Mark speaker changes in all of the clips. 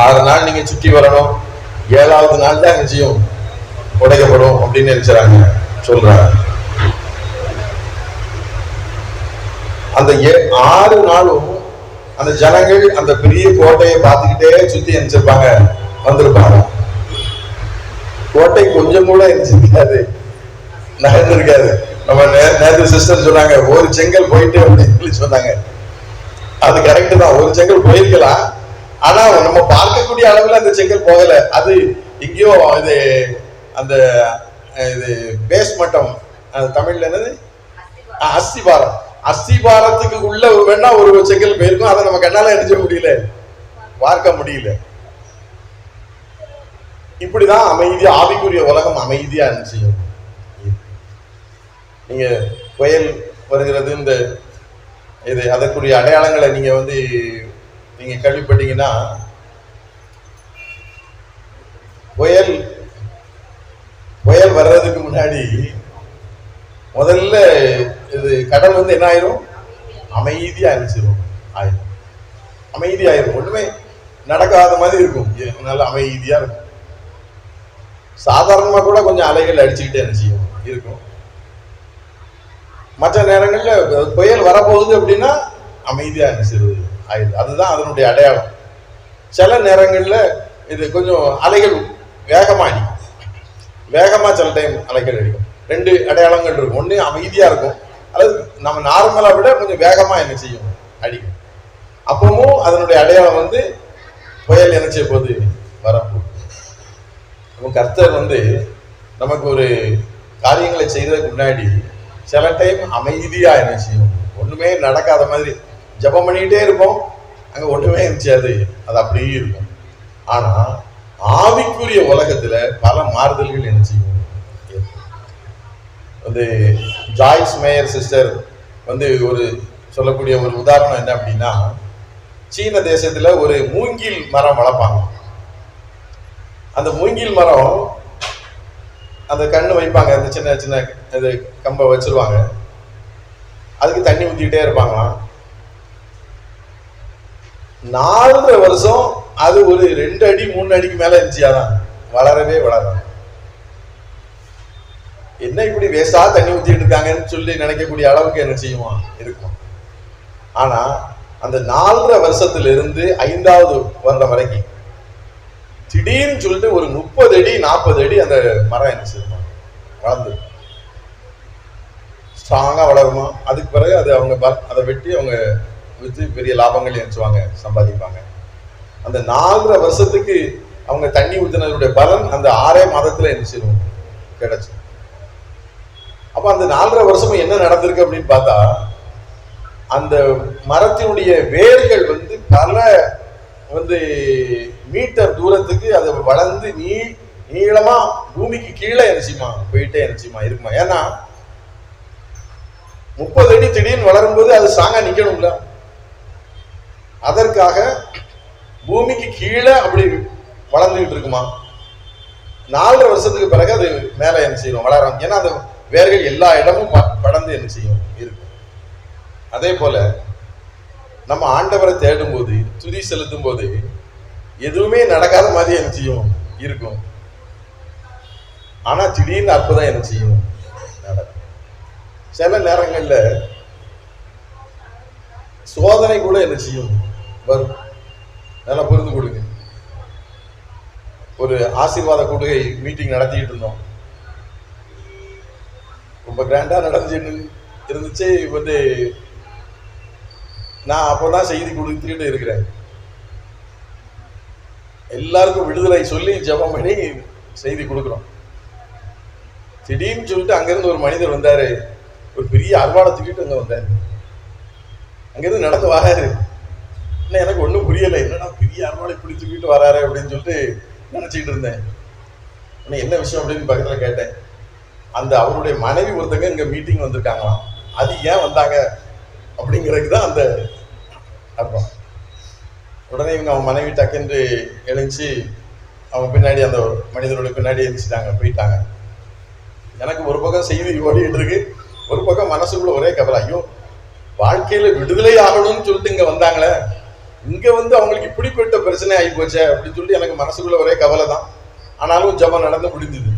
Speaker 1: 6 நாள் நீங்க சுற்றி வரணும், 7வது நாள் தான் நிச்சயம் உடைக்கப்படும் அப்படின்னு நினைச்சாங்க சொல்றாங்க. அந்த 6 நாளும் அந்த ஜனங்கள் அந்த பெரிய கோட்டையை பார்த்துக்கிட்டே சுத்தி நினைச்சிருப்பாங்க, வந்திருப்பாங்க. கோட்டை கொஞ்சம் கூட இருக்காது, நகர்ந்திருக்காது. நம்ம நேற்று சிஸ்டர் சொன்னாங்க ஒரு செங்கல் போயிட்டு அப்படின்னு சொல்லி சொன்னாங்க. அது கரெக்ட் தான், ஒரு செங்கல் போயிருக்கலாம். ஆனா நம்ம பார்க்கக்கூடிய அளவுல அந்த செங்கல் போகல. அது எங்கேயோ இது அந்த இது பேஸ் மட்டம், அது தமிழ்ல என்னது, அஸ்திபாரம். அஸ்திபாரத்துக்கு உள்ள வேணா ஒரு செங்கல் போயிருக்கும். அதை நம்ம கண்ணால அடிச்ச முடியல, பார்க்க முடியல. இப்படிதான் அமைதியா ஆவிக்குரிய உலகம் அமைதியா இருந்துச்சு. நீங்க புயல் வருகிறது, இந்த இது அதற்குரிய அடையாளங்களை நீங்க நீங்க கேள்விப்பட்டீங்கன்னா, புயல் வர்றதுக்கு முன்னாடி முதல்ல இது கடல் என்ன ஆயிரும், அமைதியா இருந்துச்சிரும், அமைதியாயிரும். ஒண்ணுமே நடக்காத மாதிரி இருக்கும், நல்ல அமைதியா இருக்கும். சாதாரணமா கூட கொஞ்சம் அலைகள் அடிச்சுக்கிட்டே இருக்கும். மற்ற நேரங்கள்ல புயல் வரப்போகுது அப்படின்னா அமைதியா இருந்துச்சு ஆயுது. அதுதான் அதனுடைய அடையாளம். சில நேரங்கள்ல இது கொஞ்சம் அலைகள் வேகமா அடிக்கும், வேகமா சில டைம் அலைகள் அடிக்கும். 2 அடையாளங்கள் இருக்கும். ஒண்ணு அமைதியா இருக்கும், அல்லது நம்ம நார்மலா விட கொஞ்சம் வேகமா என்ன செய்யும், அடிக்கும். அப்பவும் அதனுடைய அடையாளம் புயல் என்ன செய்ய போது, வரப்போகுது. கர்த்தர் நமக்கு ஒரு காரியங்களை செய்யறதுக்கு முன்னாடி சில டைம் அமைதியா என்ன செய்யும், ஒண்ணுமே நடக்காத மாதிரி ஜபம் பண்ணிக்கிட்டே இருப்போம், அங்க ஒண்ணுமே இருந்துச்சு, அது அப்படியே இருக்கும். ஆனா ஆவிக்குரிய உலகத்துல பல மாறுதல்கள் என்ன செய்யும். ஜாய்ஸ் மேயர் சிஸ்டர் ஒரு சொல்லக்கூடிய ஒரு உதாரணம் என்ன அப்படின்னா, சீன தேசத்துல ஒரு மூங்கில் மரம் வளர்ப்பாங்க. அந்த மூங்கில் மரம் அந்த கண்ணு வைப்பாங்க, அந்த சின்ன சின்ன இது கம்பை வச்சிருவாங்க, அதுக்கு தண்ணி ஊத்திக்கிட்டே இருப்பாங்களாம். 4 வருஷம் அது ஒரு 2 அடி 3 அடிக்கு மேல இருந்துச்சியாதான், வளரவே வளரும். என்ன இப்படி வேஸ்டா தண்ணி ஊத்திட்டு இருக்காங்கன்னு சொல்லி நினைக்கக்கூடிய அளவுக்கு என்ன செய்யுமா இருக்கும். ஆனா அந்த 4.5 வருஷத்துல இருந்து 5வது வருடம் வரைக்கும் திடீர்னு சொல்லிட்டு ஒரு 30 அடி 40 அடி அந்த மரம் என்ன செய்யுமா, வளர்ந்து ஸ்ட்ராங்கா வளருமா. அதுக்கு பிறகு அது அவங்க அதை வெட்டி அவங்க விற்று பெரிய லாபங்கள் நினைச்சுவாங்க, சம்பாதிப்பாங்க. அந்த 4.5 வருஷத்துக்கு அவங்க தண்ணி ஊத்தினதுடைய பலன் அந்த 6 மாதத்துல என்ன செய்யும், கிடைச்சு. அப்ப அந்த 4.5 வருஷமும் என்ன நடந்திருக்கு அப்படின்னு பார்த்தா, அந்த மரத்தினுடைய வேர்கள் பல மீட்டர் தூரத்துக்கு அது வளர்ந்து நீளமா பூமிக்கு கீழே என்னச்சுமா போயிட்டே என்னச்சுமா இருக்குமா. ஏன்னா 30 அடி திடீர்னு வளரும் போது அது ஸ்ட்ராங்கா நிக்கணும்ல, அதற்காக பூமிக்கு கீழே அப்படி வளர்ந்துகிட்டு இருக்குமா. 4.5 வருஷத்துக்கு பிறகு அது மேல என்ன செய்யும், வளரும். ஏன்னா அந்த வேர்கள் எல்லா இடமும் படர்ந்து என்ன செய்யும் இருக்கும். அதே போல நம்ம ஆண்டவரை தேடும் போது, துதி செலுத்தும் போது எதுவுமே நடக்காத மாதிரி என்ன செய்யும் இருக்கும். ஆனா திடீர்னு அற்புதம் என்ன செய்யும் நடக்கும். சில நேரங்கள்ல சோதனை கூட என்ன செய்யும் வரும். நல்லா புரிந்து கொடுங்க. ஒரு ஆசீர்வாத கூடுகை மீட்டிங் நடத்திட்டு இருந்தோம், ரொம்ப கிராண்டா நடந்துச்சு இருந்துச்சு. நான் அப்பதான் செய்தி கொடுத்துக்கிட்டு இருக்கிறேன். எல்லாருக்கும் விடுதலை சொல்லி ஜெபம் பண்ணி செய்தி கொடுக்குறோம். திடீர்னு சொல்லிட்டு அங்கிருந்து ஒரு மனிதர் வந்தாரு, ஒரு பெரிய அறுவாடை தூக்கிட்டு அங்க வந்தாரு. அங்கிருந்து நடந்து வராரு. எனக்கு ஒன்றும் புரியலை, என்னன்னா பெரிய அறுவாடை இப்படி தூக்கிட்டு வராரு அப்படின்னு சொல்லிட்டு நினைச்சிட்டு இருந்தேன். என்ன விஷயம் அப்படின்னு பக்கத்துல கேட்டேன். அந்த அவருடைய மனைவி ஒருத்தங்க இங்க மீட்டிங் வந்திருக்காங்களாம். அது ஏன் வந்தாங்க அப்படிங்கிறதுக்கு தான் அந்த அர்த்தம். உடனே இவங்க அவங்க மனைவி டக்குன்னு எழுந்துச்சு அவங்க பின்னாடி, அந்த மனிதனுடைய பின்னாடி எழுந்துச்சிட்டாங்க, போயிட்டாங்க. எனக்கு ஒரு பக்கம் செய்தி ஓடிட்டு இருக்கு, ஒரு பக்கம் மனசுக்குள்ள ஒரே கவலை. ஐயோ, வாழ்க்கையில விடுதலை ஆகணும்னு சொல்லிட்டு இங்க வந்தாங்களே, இங்க வந்து அவங்களுக்கு இப்படிப்பட்ட பிரச்சனை ஆகி போச்சே அப்படின்னு சொல்லி எனக்கு மனசுக்குள்ள ஒரே கவலை தான். ஆனாலும் ஜெபம் நடந்து முடிஞ்சது.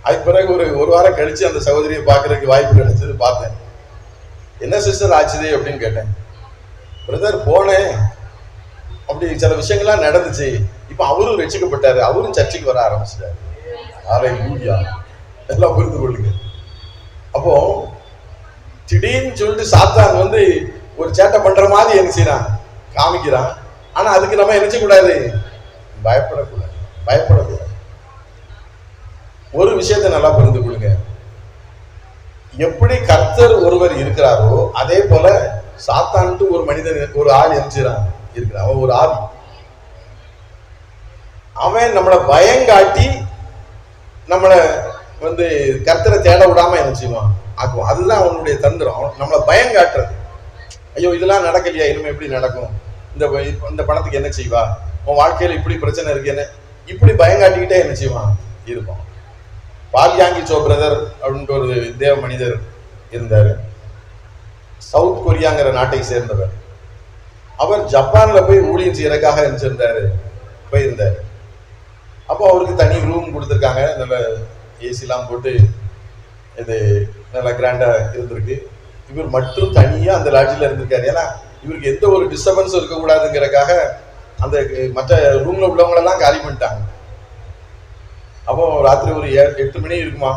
Speaker 1: அதுக்கு பிறகு ஒரு வாரம் கழிச்சு அந்த சகோதரியை பார்க்கறதுக்கு வாய்ப்பு கிடைச்சது. பார்த்தேன். என்ன சிஸ்டர் ஆச்சுதே அப்படின்னு கேட்டேன். பிரதர் போனேன், அப்படி சில விஷயங்கள்லாம் நடந்துச்சு. இப்ப அவரும் ரட்சிக்கப்பட்டாரு, அவரும் சர்ச்சைக்கு வர ஆரம்பிச்சிட்டாரு. ஹல்லேலூயா, எல்லாம் புரிந்து கொள்ளுங்க. அப்போ திடீர்னு சொல்லிட்டு சாத்தான் வந்து ஒரு சேட்டை பண்ற மாதிரி என்ன செய்யறான், காமிக்கிறான். ஆனா அதுக்கு நம்ம என்ன செய்யக்கூடாது, பயப்படக்கூடாது. பயப்படக்கூடாது. ஒரு விஷயத்தை நல்லா புரிந்து கொள்ளுங்க. எப்படி கர்த்தர் ஒருவர் இருக்கிறாரோ அதே போல சாத்தான்ட்டு ஒரு மனிதன், ஒரு ஆள் எரிஞ்சிறான் இருக்கிறான். அவன் ஒரு ஆவி. அவன் நம்மளை பயங்காட்டி நம்மளை வந்து கர்த்தரை தேட விடாம என்ன செய்வான், ஆக்குவான். அதுதான் அவனுடைய தந்திரம். நம்மளை பயங்காட்டுறது. ஐயோ இதெல்லாம் நடக்கலையா, இனிமே எப்படி நடக்கும், இந்த பணத்துக்கு என்ன செய்வா, உன் வாழ்க்கையில இப்படி பிரச்சனை இருக்கு, என்ன இப்படி பயங்காட்டிக்கிட்டே என்ன செய்வான் இருப்பான். பால்யாங்கிச்சோ பிரதர் அப்படின்ற ஒரு தேவ மனிதர் இருந்தாரு. சவுத் கொரியாங்கிற நாட்டை சேர்ந்தவர். அவர் ஜப்பான்ல போய் ஊழியம் செய்யறதுக்காக போயிருந்தாரு. அப்போ அவருக்கு தனி ரூம் கொடுத்துருக்காங்க. நல்ல ஏசிலாம் போட்டு இது நல்லா கிராண்டா இருந்திருக்கு. இவர் மட்டும் தனியா அந்த லாட்ஜில் இருந்திருக்காரு. ஏன்னா இவருக்கு எந்த ஒரு டிஸ்டர்பன்ஸும் இருக்கக்கூடாதுங்கிறதுக்காக அந்த மற்ற ரூம்ல உள்ளவங்களெல்லாம் காலி பண்ணிட்டாங்க. அப்போ ராத்திரி ஒரு 8 மணி இருக்குமா,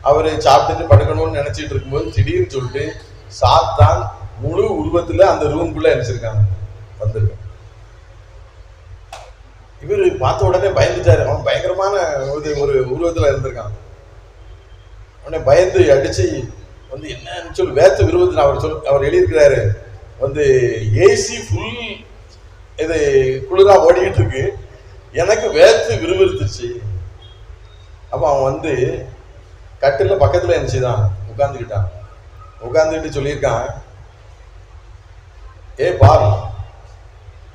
Speaker 1: அவரு சாப்பிட்டுட்டு படுக்கணும்னு நினைச்சிட்டு இருக்கும்போது திடீர்னு சொல்லிட்டு சாத்தான் முழு உருவத்துல அந்த ரூம்குள்ள நினைச்சிருக்காங்க வந்திருக்காங்க. இவரு பார்த்த உடனே பயந்துட்டாரு. அவன் பயங்கரமான ஒரு உருவத்துல இருந்திருக்கான். உடனே பயந்து அடிச்சு வந்து என்னன்னு சொல்லி வேத்து விரும்பத்துல அவர் எழுதியிருக்கிறாரு வந்து, ஏசி ஃபுல் இது குளிரா ஓடிக்கிட்டு இருக்கு, எனக்கு வேத்து விறுவிறுத்துச்சு. அப்ப அவன் வந்து கட்டில பக்கத்துல இருந்துச்சுதான் உட்கார்ந்துக்கிட்டான். உட்கார்ந்துக்கிட்டு சொல்லியிருக்கான், ஏ பாரு,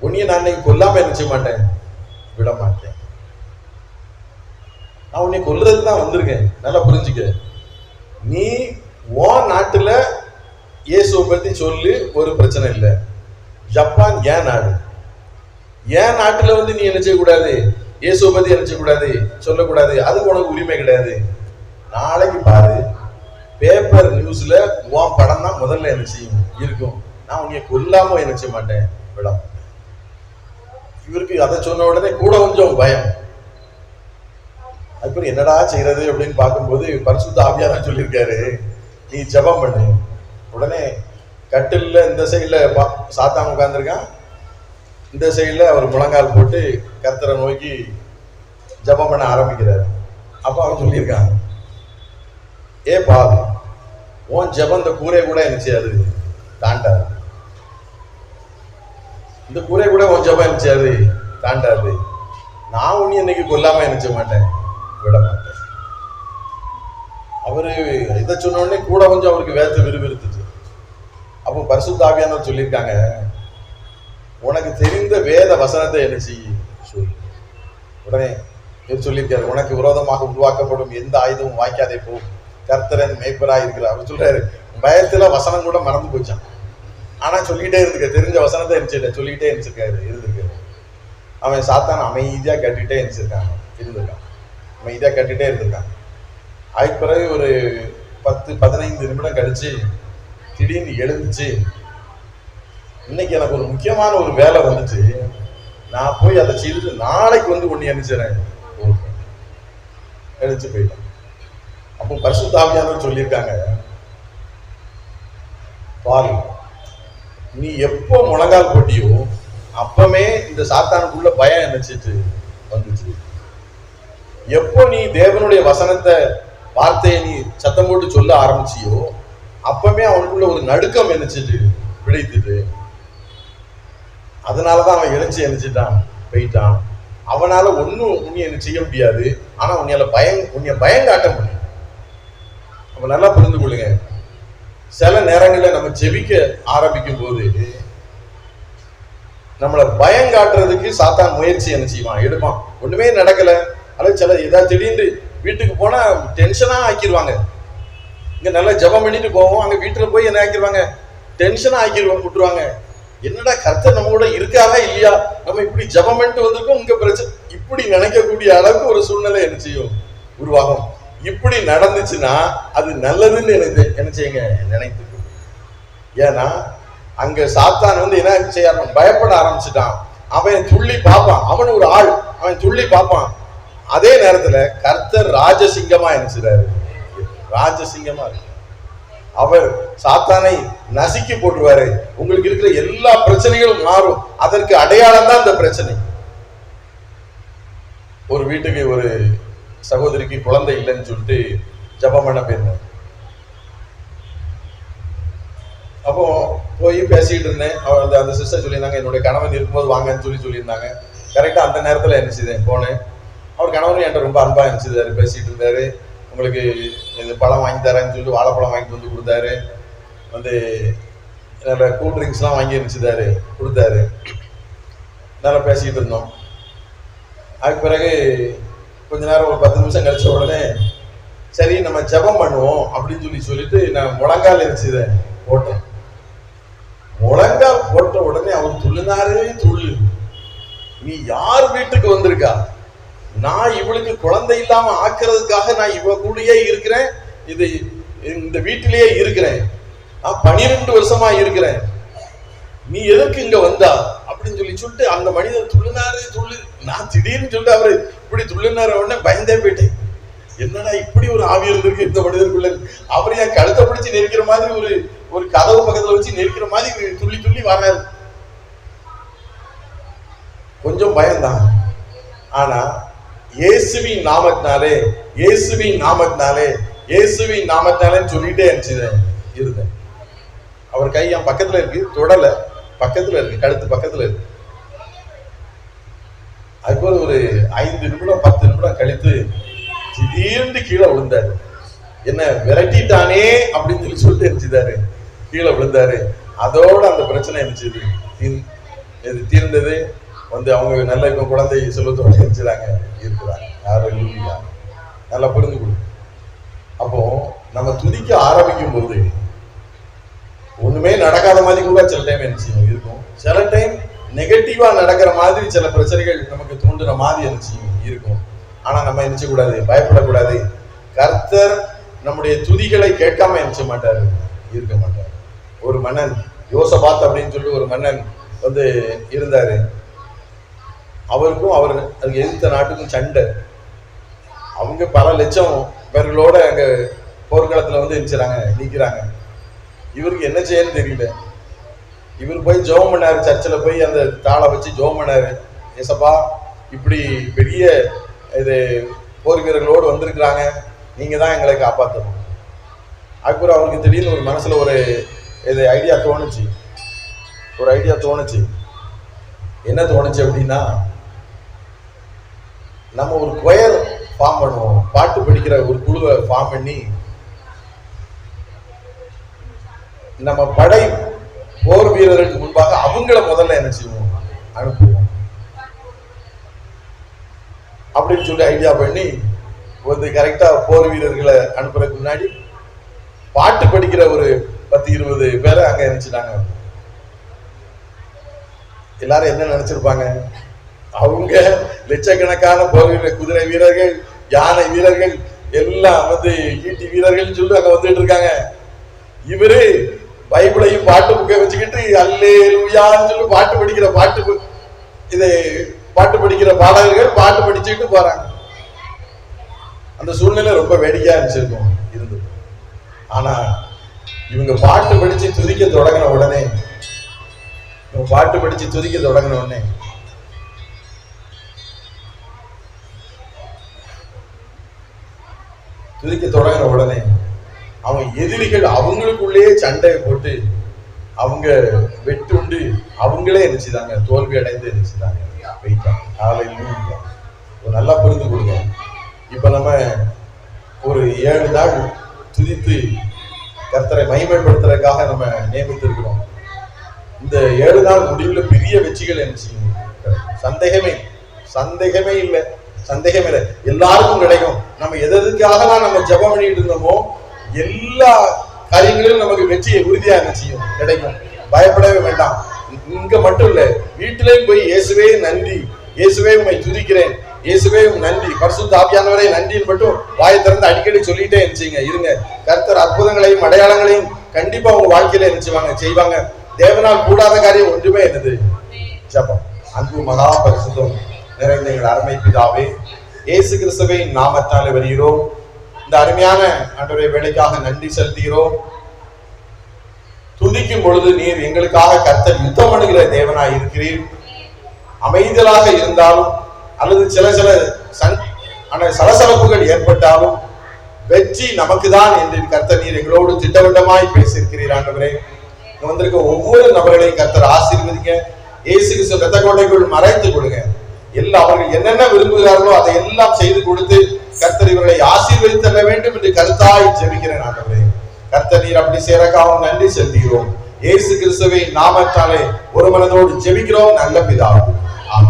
Speaker 1: உன்னைய நான் இன்னைக்கு கொல்லாம நினைச்ச மாட்டேன், விட மாட்டேன். நான் உன்னை கொல்றதுக்கு தான் வந்திருக்கேன். நல்லா புரிஞ்சுக்க. நீ உன் நாட்டுல இயேசுவை பத்தி சொல்லி ஒரு பிரச்சனை இல்லை. ஜப்பான் ஏன் நாடு, ஏன் நாட்டுல வந்து நீ என்ன செய்யக்கூடாது, இயேசுவை பத்தி என்ன செய்யக்கூடாது, சொல்லக்கூடாது. அதுக்கு உனக்கு உரிமை கிடையாது. நாளைக்கு பாரு, பேப்பர் நியூஸ்ல உன் படம் தான் முதல்ல என்ன செய்யும் இருக்கும். நான் உன்னை கொல்லாம என்ன செய்ய மாட்டேன், விட மாட்டேன். இவருக்கு அதை சொன்ன உடனே கூட கொஞ்சம் பயம். அதுக்கு என்னடா செய்யறது அப்படின்னு பார்க்கும்போது பரிசுத்த ஆவியானவர் சொல்லியிருக்காரு, நீ ஜெபம் பண்ணு. உடனே கட்டில்ல இந்த சைட்ல சாத்தான் உட்கார்ந்துருக்கான், இந்த சைட்ல அவர் முழங்கால் போட்டு கர்த்தரை நோக்கி ஜெபம் பண்ண ஆரம்பிக்கிறாரு. அப்ப அவன் சொல்லியிருக்கான், ஏ பாரு, உன் ஜெபம் இந்த கூரை கூட என்ன செய்யாது, தாண்டாது. இந்த கூரை கூட உன் ஜெபம் என்ன செய்யாது, தாண்டாது. நான் உன்னை இன்னைக்கு கொல்லாம என்ன செய்ய மாட்டேன், விட மாட்டேன். அவரு இதை சொன்ன உடனே கூட கொஞ்சம் அவருக்கு வேத்து விறுவிறுத்துச்சு. அப்போ பரிசுத்த ஆவியானவர் சொல்லியிருக்காங்க, உனக்கு தெரிந்த வேத வசனத்தை என்ன செய்ய சொல்லு. உடனே சொல்லியிருக்காரு, உனக்கு விரோதமாக உருவாக்கப்படும் எந்த ஆயுதமும் வாய்க்காதே போ, கர்த்தரன் மேய்ப்பராக இருக்கிறார். அவர் சொல்றாரு, பயத்துல வசனம் கூட மறந்து போச்சான். ஆனா சொல்லிக்கிட்டே இருந்துக்க, தெரிஞ்ச வசனத்தை இருந்துச்சு சொல்லிக்கிட்டே இருந்திருக்காரு. அவன் சாத்தான் அமைதியா கட்டிட்டே இருந்திருக்கான். அமைதியா கட்டிட்டே இருந்திருக்கான். அதுக்கு பிறகு ஒரு 10-15 நிமிடம் கழிச்சு திடீர்னு எழுந்துச்சு, இன்னைக்கு எனக்கு ஒரு முக்கியமான ஒரு வேலை வந்துச்சு, நான் போய் அதை செய்துட்டு நாளைக்கு வந்து ஒண்ணு நினைச்சிடறேன். எழுச்சு போயிட்டேன். அப்போ பரிசுத்த ஆவியானவர் சொல்லியிருக்காங்க, பாரு, நீ எப்போ முழங்கால் போட்டியோ அப்பமே இந்த சாத்தானுக்குள்ள பயம் நினைச்சிட்டு வந்துச்சு. எப்போ நீ தேவனுடைய வசனத்தை வார்த்தையை நீ சத்தம் போட்டு சொல்ல ஆரம்பிச்சியோ அப்பமே அவனுக்குள்ள ஒரு நடுக்கம் நினைச்சிட்டு பிடித்துட்டு, அதனாலதான் அவன் எழுச்சி நினைச்சிட்டான், போயிட்டான். அவனால ஒன்னும் உன்னை என்ன செய்ய முடியாது. ஆனா உன்னைய பயம் காட்ட முடியும். நம்ம நல்லா புரிந்து கொள்ளுங்க. சில நேரங்களில் நம்ம ஜெபிக்க ஆரம்பிக்கும் போது நம்மளை பயம் காட்டுறதுக்கு சாத்தான் முயற்சி என்ன செய்வான், எடுப்பான். ஒண்ணுமே நடக்கல, அல்லது சில ஏதாவது திடீர்னு வீட்டுக்கு போனா டென்ஷனா ஆக்கிடுவாங்க. இங்க நல்லா ஜெபம் பண்ணிட்டு போவோம், அங்க வீட்டுல போய் என்ன ஆக்கிடுவாங்க, டென்ஷனா விட்டுருவாங்க. என்னடா கர்த்தர் நம்ம கூட இருக்காரா இல்லையா, நம்ம இப்படி ஜெபம் பண்ணிட்டு வந்திருக்கோம், இங்க பிரச்சனை, இப்படி நினைக்கக்கூடிய அளவுக்கு ஒரு சூழ்நிலை என்ன செய்யும், உருவாகும். இப்படி நடந்துச்சுன்னா அது நல்லதுன்னு என்ன செய்யுங்க, நினைத்து. ஏன்னா அங்க சாத்தான் என்ன செய்ய, பயப்பட ஆரம்பிச்சுட்டான். அவன் துள்ளி பார்ப்பான், அவன் ஒரு ஆள், அவன் துள்ளி பார்ப்பான். அதே நேரத்துல கர்த்தர் ராஜசிங்கமா நினைச்சாரு, ராஜசிங்கமா இருக்கு. அவர் சாத்தானை நசுக்கி போட்டுருவாரு. உங்களுக்கு இருக்கிற எல்லா பிரச்சனைகளும் மாறும். அதற்கு அடையாளம் தான் இந்த பிரச்சனை. ஒரு வீட்டுக்கு ஒரு சகோதரிக்கு குழந்தை இல்லைன்னு சொல்லிட்டு ஜெபம் பண்ண போயிருந்தேன். அப்போ போய் பேசிட்டு இருந்தேன். அவர் அந்த சிஸ்டர் சொல்லியிருந்தாங்க, என்னுடைய கணவன் இருக்கும்போது வாங்கன்னு சொல்லியிருந்தாங்க. கரெக்டா அந்த நேரத்தில் என்ன செய்தேன், போனேன். அவர் கணவன் என்கிட்ட ரொம்ப அன்பா இருந்துச்சு, பேசிட்டு இருந்தாரு. உங்களுக்கு இந்த பழம் வாங்கி தரேன்னு சொல்லிட்டு வாழைப்பழம் வாங்கிட்டு வந்து கொடுத்தாரு. நல்ல கூல் ட்ரிங்க்ஸ்லாம் வாங்கி இருந்துச்சுதாரு, கொடுத்தாரு. நல்லா பேசிக்கிட்டு இருந்தோம். அதுக்கு பிறகு கொஞ்ச நேரம் ஒரு 10 நிமிஷம் கழிச்ச உடனே சரி நம்ம ஜெபம் பண்ணுவோம் அப்படின்னு சொல்லிட்டு நான் முழங்கால் இருந்துச்சு போட்டேன். முழங்கால் போட்ட உடனே அவர் துள்ளினாரு. நீ யார் வீட்டுக்கு வந்திருக்கா, நான் இவளுக்கு குழந்தை இல்லாம ஆக்குறதுக்காக நான் இவ கூடயே இருக்கிறேன், இது இந்த வீட்டிலேயே இருக்கிறேன், நான் 12 வருஷமா இருக்கிறேன், நீ எதற்கு இங்க வந்தா அப்படின்னு சொல்லிட்டு அந்த மனிதர் துள்ளினாரு. நான் திடீர்னு சொல்லிட்டு அவரு இப்படி துள்ளினார உடனே பயந்தே போயிட்டேன். என்னடா இப்படி ஒரு ஆவி இருந்திருக்கு இந்த மனிதருக்குள்ள. அவர் என் கழுத்தை பிடிச்சு நெருக்கிற மாதிரி ஒரு கதவு பக்கத்துல வச்சு நெருக்கிற மாதிரி துள்ளி வராரு. கொஞ்சம் பயம்தான். ஆனா இயேசுவின் நாமத்தினாலே சொல்லிட்டே இருந்தேன். அவர் கை என் பக்கத்துல இருக்கு, தொடல பக்கத்துல இருக்கு, கழுத்து பக்கத்துல இருக்கு. அதுபோல ஒரு 5 நிமிடம் 10 நிமிடம் கழித்து திடீர்னு கீழே விழுந்தாரு. என்ன விரட்டிட்டானே அப்படின்னு சொல்லிட்டு இருந்துச்சாரு, கீழே விழுந்தாரு. அதோட அந்த பிரச்சனை இருந்துச்சு, தீர்ந்தது. அவங்க நல்ல இப்ப குழந்தை செல்வத்தோட இருக்கிறாங்க. யாரும் நல்லா புரிந்து கொடுக்கும். அப்போ நம்ம துதிக்க ஆரம்பிக்கும் போது ஒண்ணுமே நடக்காத மாதிரி கூட சில டைம் என்ன இருக்கும், சில டைம் நெகட்டிவா நடக்கிற மாதிரி சில பிரச்சனைகள் நமக்கு தோன்றுற மாதிரி இருக்கும். ஆனா நம்ம என்ன கூடாது, பயப்படக்கூடாது. கர்த்தர் நம்முடைய துதிகளை கேட்காம இருக்க மாட்டாரு. ஒரு மன்னன் யோசபாத் அப்படின்னு சொல்லிட்டு ஒரு மன்னன் இருந்தாரு. அவருக்கும் அதுக்கு எதிர்த்த நாட்டுக்கும் சண்டை. அவங்க பல லட்சம் பேர்களோட அங்க போர்க்களத்துல நிக்கிறாங்க. இவருக்கு என்ன செய்யன்னு தெரியல. இவர் போய் ஜெபம் பண்ணாரு, சர்ச்சில் போய் அந்த தாளை வச்சு ஜெபம் பண்ணாரு. ஏசப்பா, இப்படி பெரிய இது போர் வீரர்களோடு வந்திருக்கிறாங்க, நீங்க தான் எங்களை காப்பாற்றணும். அதுக்கப்புறம் அவருக்கு திடீர்னு ஒரு மனசுல ஒரு ஐடியா தோணுச்சு. என்ன தோணுச்சு அப்படின்னா, நம்ம ஒரு கொயர் ஃபார்ம் பண்ணுவோம், பாட்டு படிக்கிற ஒரு குழுவை ஃபார்ம் பண்ணி நம்ம படை போர் வீரருக்கு முன்பாக அவங்கள முதல்ல என்ன செய்வோம், அனுப்புவோம் அப்படின்னு சொல்லி ஐடியா பண்ணி கரெக்டா போர் வீரர்களை அனுப்புறதுக்கு முன்னாடி பாட்டு படிக்கிற ஒரு 10-20 பேரை அங்க நினைச்சிட்டாங்க. எல்லாரும் என்ன நினைச்சிருப்பாங்க, அவங்க லட்சக்கணக்கான போர் வீரர், குதிரை வீரர்கள், யானை வீரர்கள் எல்லாம் ஈட்டி வீரர்கள் சொல்லி அங்க வந்துட்டு இருக்காங்க. இவரு பைபிளையும் பாட்டு புக்கை வச்சுக்கிட்டு அல்லேலூயான்னு சொல்லி பாட்டு படிக்கிற பாடகர்கள் பாட்டு படிச்சுக்கிட்டு போறாங்க. அந்த சூழ்நிலை ரொம்ப வேடிக்கையா இருந்தது. ஆனா இவங்க பாட்டு படிச்சு துதிக்க தொடங்கின உடனே அவங்க எதிரிகள் அவங்களுக்குள்ளேயே சண்டையை போட்டு அவங்க வெட்டுண்டு அவங்களே நினைச்சுதாங்க, தோல்வி அடைந்து நினைச்சுதாங்க போயிட்டாங்க. நல்லா புரிந்து கொடுங்க. இப்ப நம்ம ஒரு 7 நாள் துதித்து கர்த்தரை மகிமைப்படுத்துறதுக்காக நம்ம நியமித்திருக்கிறோம். இந்த 7 நாள் முடிவில் பெரிய வெற்றிகள் என்ன செய்யும், சந்தேகமே இல்லை. எல்லாருக்கும் கிடைக்கும். நம்ம எதுக்காகலாம் நம்ம ஜெபம் பண்ணிட்டு இருந்தோமோ எல்லா காரியங்களிலும் நமக்கு வெற்றியை உறுதியா என்ன செய்யும், கிடைக்கும். பயப்படவே வேண்டாம். இங்க மட்டும் இல்ல, வீட்டிலேயும் போய் இயேசுவே நன்றி, இயேசுவே உம்மை துதிக்கிறேன், இயேசுவே நன்றி, பரிசுத்த ஆவியானவரே நன்றின்னு மட்டும் வாயை திறந்து அடிக்கடி சொல்லிட்டே இருங்க. கர்த்தர் அற்புதங்களையும் அடையாளங்களையும் கண்டிப்பா உங்க வாழ்க்கையில செய்வாங்க. தேவனால் கூடாத காரியம் ஒன்றுமே என்னது? ஜெபம். அன்பு மகா பரிசுத்தம் நிறைந்த எங்கள் அருமை பிதாவே, இயேசு கிறிஸ்துவின் நாமத்தாலே வருகிறோம். இந்த அருமையான ஆண்டவரே வேலைக்காக நன்றி செலுத்துகிறோம். துதிக்கும் பொழுது நீர் எங்களுக்காக கர்த்தர் யுத்தம் பண்ணுகிற தேவனாய் இருக்கிறீர். அமைதலாக இருந்தாலும் அல்லது சில சலசலப்புகள் ஏற்பட்டாலும் வெற்றி நமக்கு தான் என்று கர்த்தர் நீர் எங்களோடு திட்டவட்டமாய் பேசியிருக்கிறீர். ஆண்டவரே, வந்திருக்க ஒவ்வொரு நபர்களையும் கர்த்தர் ஆசீர்வதிங்க. இயேசு கிறிஸ்து இரத்த கோட்டைக்குள் மறைத்துக் கொள்ளுங்க. எல்லாம் அவர்கள் என்னென்ன விரும்புகிறார்களோ அதை எல்லாம் செய்து கொடுத்து கர்த்தர் இவர்களை ஆசீர்வதித்தள்ள வேண்டும் என்று கருத்தாய் ஜெபிக்கிறேன். ஆண்டவரே, கர்த்தர் நீர் அப்படி சேரக்காகவும் நன்றி செலுத்துகிறோம். இயேசு கிறிஸ்துவின் நாமத்தாலே ஒரு மனதோடு ஜெபிக்கிறோம் நல்ல பிதாவே. ஆமென்.